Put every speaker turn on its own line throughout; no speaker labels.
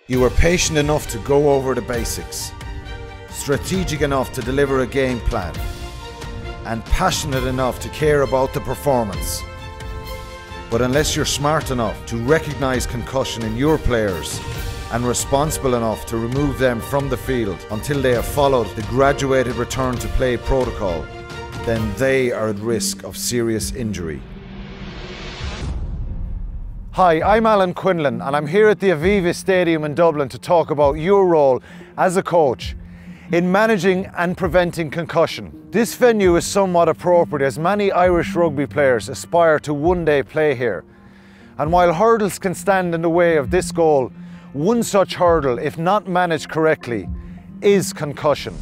You are patient enough to go over the basics, strategic enough to deliver a game plan, and passionate enough to care about the performance. But unless you're smart enough to recognize concussion in your players and responsible enough to remove them from the field until they have followed the graduated return to play protocol, then they are at risk of serious injury. Hi, I'm Alan Quinlan and I'm here at the Aviva Stadium in Dublin to talk about your role as a coach in managing and preventing concussion. This venue is somewhat appropriate as many Irish rugby players aspire to one day play here. And while hurdles can stand in the way of this goal, one such hurdle, if not managed correctly, is concussion.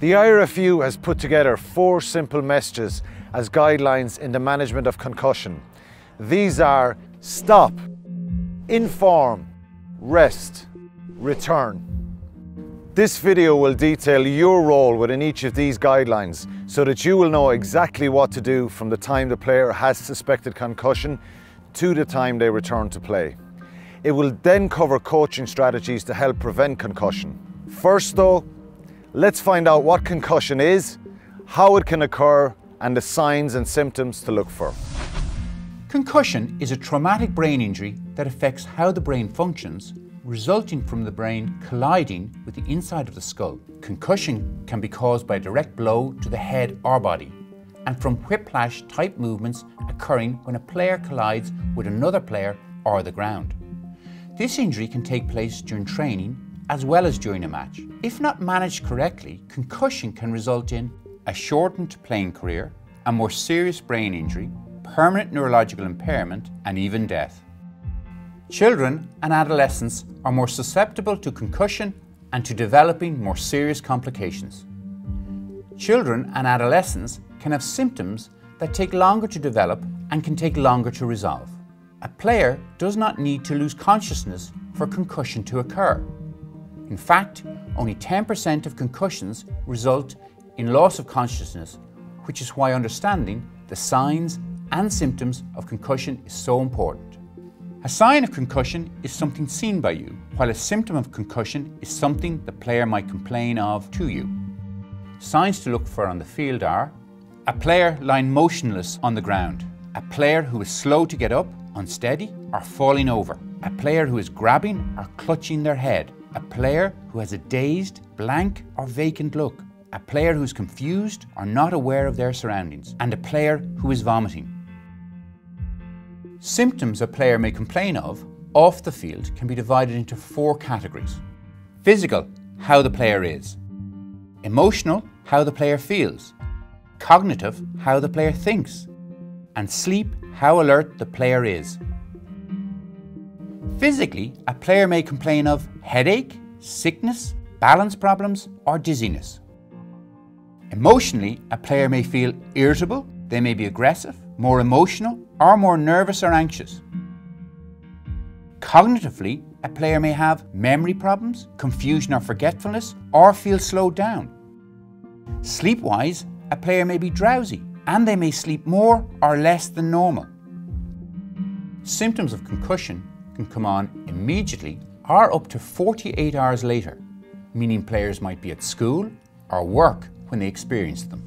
The IRFU has put together 4 simple messages as guidelines in the management of concussion. These are: stop, inform, rest, return. This video will detail your role within each of these guidelines so that you will know exactly what to do from the time the player has suspected concussion to the time they return to play. It will then cover coaching strategies to help prevent concussion. First though, let's find out what concussion is, how it can occur, and the signs and symptoms to look for.
Concussion is a traumatic brain injury that affects how the brain functions, resulting from the brain colliding with the inside of the skull. Concussion can be caused by a direct blow to the head or body, and from whiplash-type movements occurring when a player collides with another player or the ground. This injury can take place during training as well as during a match. If not managed correctly, concussion can result in a shortened playing career, a more serious brain injury, permanent neurological impairment, and even death. Children and adolescents are more susceptible to concussion and to developing more serious complications. Children and adolescents can have symptoms that take longer to develop and can take longer to resolve. A player does not need to lose consciousness for concussion to occur. In fact, only 10% of concussions result in loss of consciousness, which is why understanding the signs and symptoms of concussion is so important. A sign of concussion is something seen by you, while a symptom of concussion is something the player might complain of to you. Signs to look for on the field are: a player lying motionless on the ground, a player who is slow to get up, unsteady, or falling over, a player who is grabbing or clutching their head, a player who has a dazed, blank, or vacant look, a player who is confused or not aware of their surroundings, and a player who is vomiting. Symptoms a player may complain of off the field can be divided into 4 categories. Physical, how the player is. Emotional, how the player feels. Cognitive, how the player thinks. And sleep, how alert the player is. Physically, a player may complain of headache, sickness, balance problems, or dizziness. Emotionally, a player may feel irritable, they may be aggressive, more emotional, or more nervous or anxious. Cognitively, a player may have memory problems, confusion or forgetfulness, or feel slowed down. Sleep-wise, a player may be drowsy, and they may sleep more or less than normal. Symptoms of concussion can come on immediately or up to 48 hours later, meaning players might be at school or work when they experience them.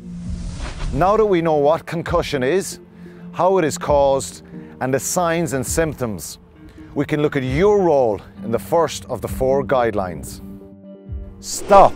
Now that we know what concussion is, how it is caused, and the signs and symptoms, we can look at your role in the first of the 4 guidelines. Stop.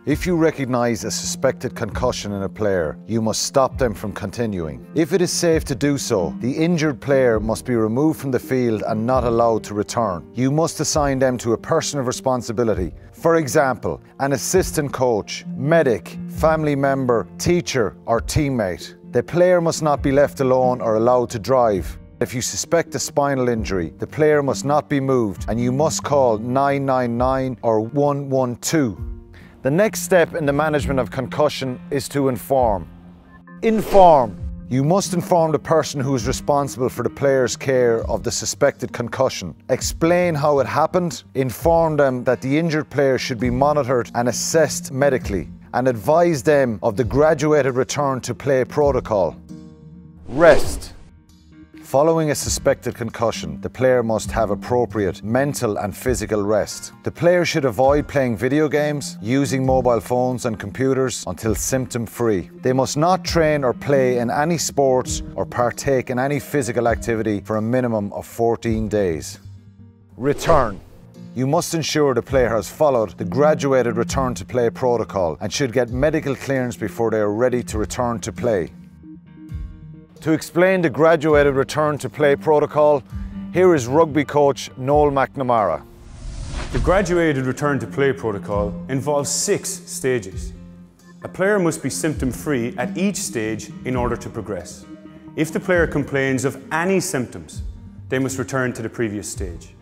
If you recognize a suspected concussion in a player, you must stop them from continuing. If it is safe to do so, the injured player must be removed from the field and not allowed to return. You must assign them to a person of responsibility. For example, an assistant coach, medic, family member, teacher, or teammate. The player must not be left alone or allowed to drive. If you suspect a spinal injury, the player must not be moved and you must call 999 or 112. The next step in the management of concussion is to inform. Inform. You must inform the person who is responsible for the player's care of the suspected concussion. Explain how it happened, inform them that the injured player should be monitored and assessed medically, and advise them of the graduated return to play protocol. Rest. Following a suspected concussion, the player must have appropriate mental and physical rest. The player should avoid playing video games, using mobile phones and computers until symptom-free. They must not train or play in any sports or partake in any physical activity for a minimum of 14 days. Return. You must ensure the player has followed the graduated return to play protocol and should get medical clearance before they are ready to return to play. To explain the graduated return to play protocol, here is rugby coach Noel McNamara.
The graduated return to play protocol involves 6 stages. A player must be symptom-free at each stage in order to progress. If the player complains of any symptoms, they must return to the previous stage.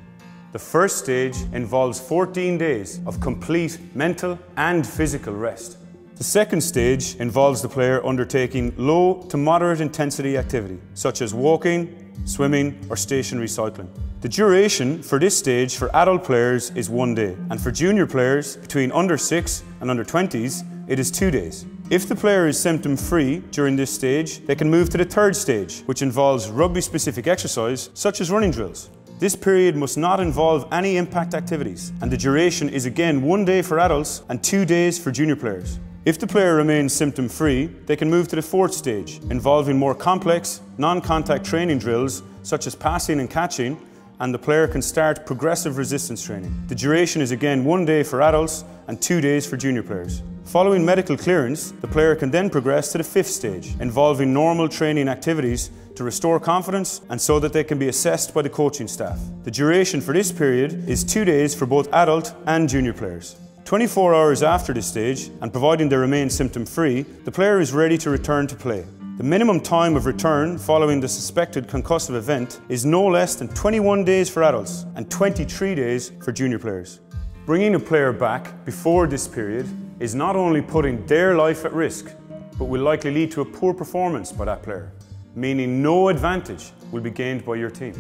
The first stage involves 14 days of complete mental and physical rest. The second stage involves the player undertaking low to moderate intensity activity, such as walking, swimming or stationary cycling. The duration for this stage for adult players is 1 day, and for junior players between under 6 and under 20s, it is 2 days. If the player is symptom-free during this stage, they can move to the third stage, which involves rugby-specific exercise, such as running drills. This period must not involve any impact activities, and the duration is again 1 day for adults and 2 days for junior players. If the player remains symptom-free, they can move to the fourth stage, involving more complex, non-contact training drills such as passing and catching, and the player can start progressive resistance training. The duration is again 1 day for adults and 2 days for junior players. Following medical clearance, the player can then progress to the fifth stage, involving normal training activities to restore confidence and so that they can be assessed by the coaching staff. The duration for this period is 2 days for both adult and junior players. 24 hours after this stage, and providing they remain symptom-free, the player is ready to return to play. The minimum time of return following the suspected concussive event is no less than 21 days for adults and 23 days for junior players. Bringing a player back before this period is not only putting their life at risk, but will likely lead to a poor performance by that player, meaning no advantage will be gained by your team.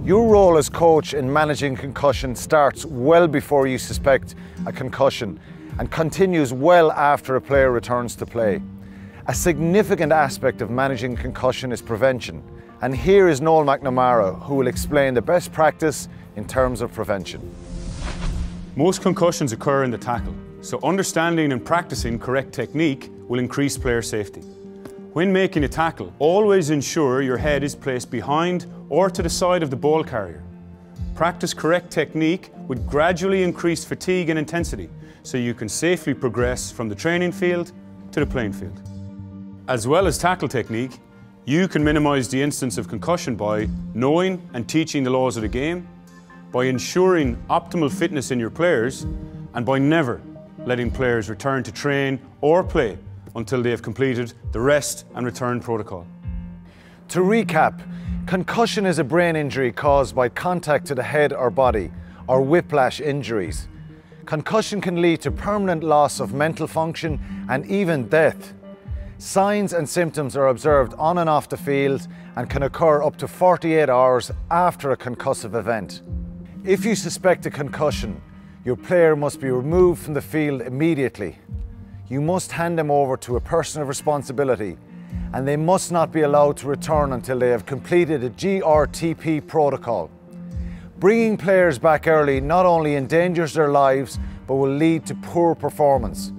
Your role as coach in managing concussion starts well before you suspect a concussion and continues well after a player returns to play. A significant aspect of managing concussion is prevention, and here is Noel McNamara, who will explain the best practice in terms of prevention.
Most concussions occur in the tackle, so understanding and practicing correct technique will increase player safety. When making a tackle, always ensure your head is placed behind or to the side of the ball carrier. Practice correct technique would gradually increase fatigue and intensity, so you can safely progress from the training field to the playing field. As well as tackle technique, you can minimize the instance of concussion by knowing and teaching the laws of the game, by ensuring optimal fitness in your players, and by never letting players return to train or play until they have completed the rest and return protocol.
To recap, concussion is a brain injury caused by contact to the head or body, or whiplash injuries. Concussion can lead to permanent loss of mental function and even death. Signs and symptoms are observed on and off the field and can occur up to 48 hours after a concussive event. If you suspect a concussion, your player must be removed from the field immediately. You must hand them over to a person of responsibility, and they must not be allowed to return until they have completed a GRTP protocol. Bringing players back early not only endangers their lives, but will lead to poor performance.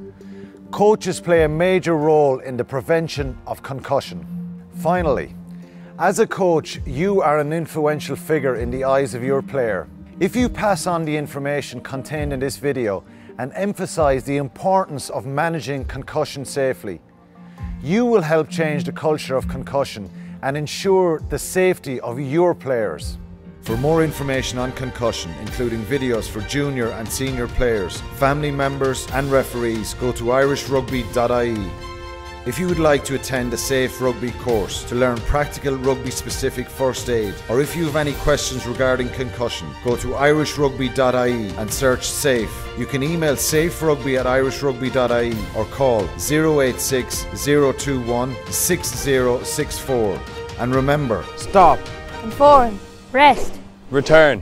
Coaches play a major role in the prevention of concussion. Finally, as a coach, you are an influential figure in the eyes of your player. If you pass on the information contained in this video and emphasize the importance of managing concussion safely, you will help change the culture of concussion and ensure the safety of your players. For more information on concussion, including videos for junior and senior players, family members and referees, go to irishrugby.ie. If you would like to attend a Safe Rugby course to learn practical rugby-specific first aid, or if you have any questions regarding concussion, go to irishrugby.ie and search SAFE. You can email saferugby@irishrugby.ie or call 086 021 6064. And remember,
stop,
inform, rest,
return.